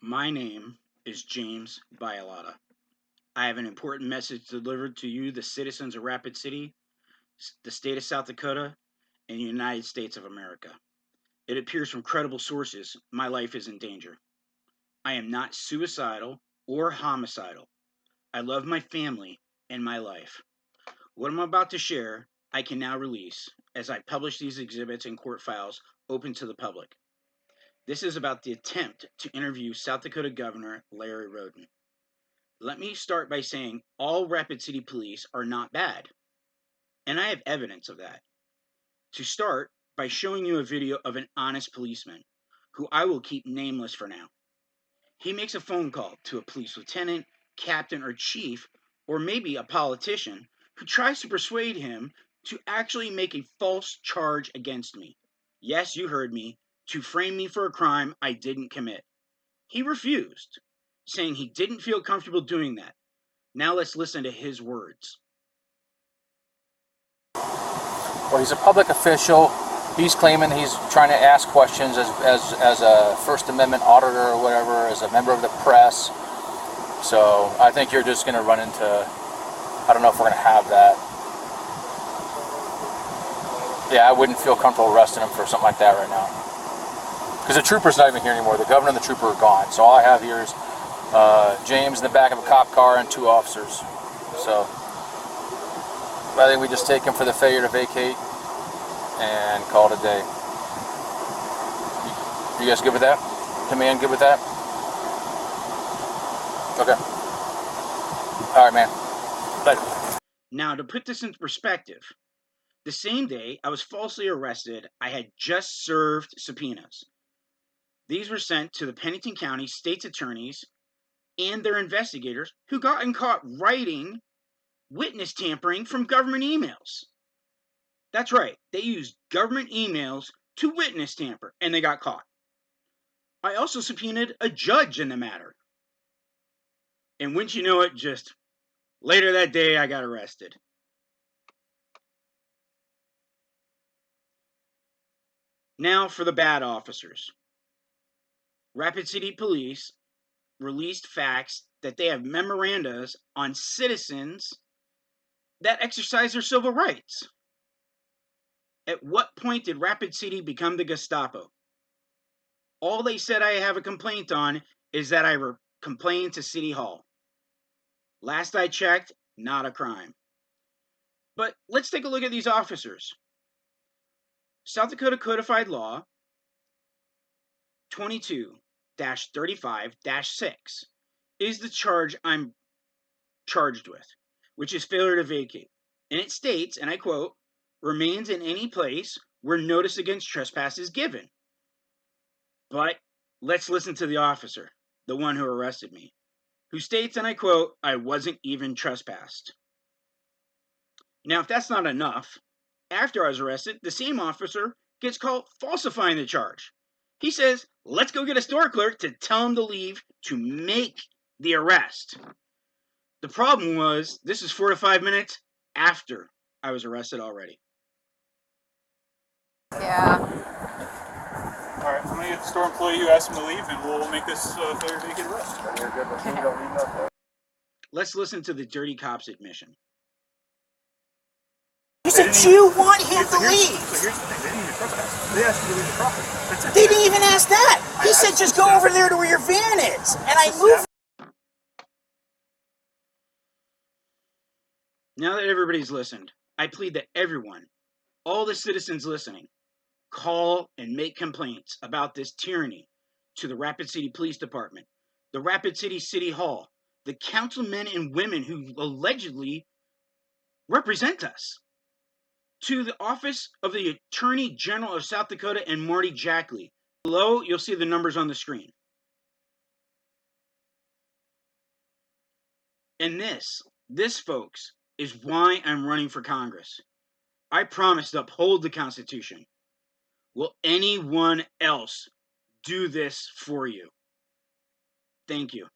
My name is James Bialotta. I have an important message delivered to you, the citizens of Rapid City, the state of South Dakota, and the United States of America. It appears from credible sources my life is in danger. I am not suicidal or homicidal. I love my family and my life. What I'm about to share, I can now release as I publish these exhibits and court files open to the public. This is about the attempt to interview South Dakota Governor Larry Roden. Let me start by saying all Rapid City police are not bad, and I have evidence of that. To start, by showing you a video of an honest policeman, who I will keep nameless for now. He makes a phone call to a police lieutenant, captain, or chief, or maybe a politician, who tries to persuade him to actually make a false charge against me. Yes, you heard me, to frame me for a crime I didn't commit. He refused, saying he didn't feel comfortable doing that. Now let's listen to his words. Well, he's a public official. He's claiming he's trying to ask questions as a First Amendment auditor or whatever, as a member of the press. So I think you're just going to run into, I don't know if we're going to have that. Yeah, I wouldn't feel comfortable arresting him for something like that right now. Because the trooper's not even here anymore. The governor and the trooper are gone. So all I have here is James in the back of a cop car and 2 officers. So I think we just take him for the failure to vacate and call it a day. You guys good with that? Command good with that? Okay. All right, man. Later. Now, to put this into perspective, the same day I was falsely arrested, I had just served subpoenas. These were sent to the Pennington County state's attorneys and their investigators who got caught writing witness tampering from government emails. That's right, they used government emails to witness tamper, and they got caught. I also subpoenaed a judge in the matter. And wouldn't you know it, just later that day I got arrested. Now for the bad officers. Rapid City Police released facts that they have memorandas on citizens that exercise their civil rights. At what point did Rapid City become the Gestapo? All they said I have a complaint on is that I complained to City Hall. Last I checked, not a crime. But let's take a look at these officers. South Dakota Codified Law 22-35-6 is the charge I'm charged with, which is failure to vacate. And it states, and I quote, remains in any place where notice against trespass is given. But let's listen to the officer, the one who arrested me, who states, and I quote, I wasn't even trespassed. Now, if that's not enough, after I was arrested, the same officer gets caught falsifying the charge. He says, let's go get a store clerk to tell him to leave to make the arrest. The problem was, this is 4 to 5 minutes after I was arrested already. Yeah. All right, I'm going to get the store employee who asked him to leave, and we'll make this failure to vacate arrest. Let's listen to the dirty cop's admission. You said you want him to leave. So here's the thing, they didn't even trespass. They asked you to leave the property. That's it. They didn't even ask that. He said just go over there to where your van is. And I moved. Now that everybody's listened, I plead that everyone, all the citizens listening, call and make complaints about this tyranny to the Rapid City Police Department, the Rapid City City Hall, the councilmen and women who allegedly represent us, to the Office of the Attorney General of South Dakota and Marty Jackley. Below, you'll see the numbers on the screen. And this, folks, is why I'm running for Congress. I promise to uphold the Constitution. Will anyone else do this for you? Thank you.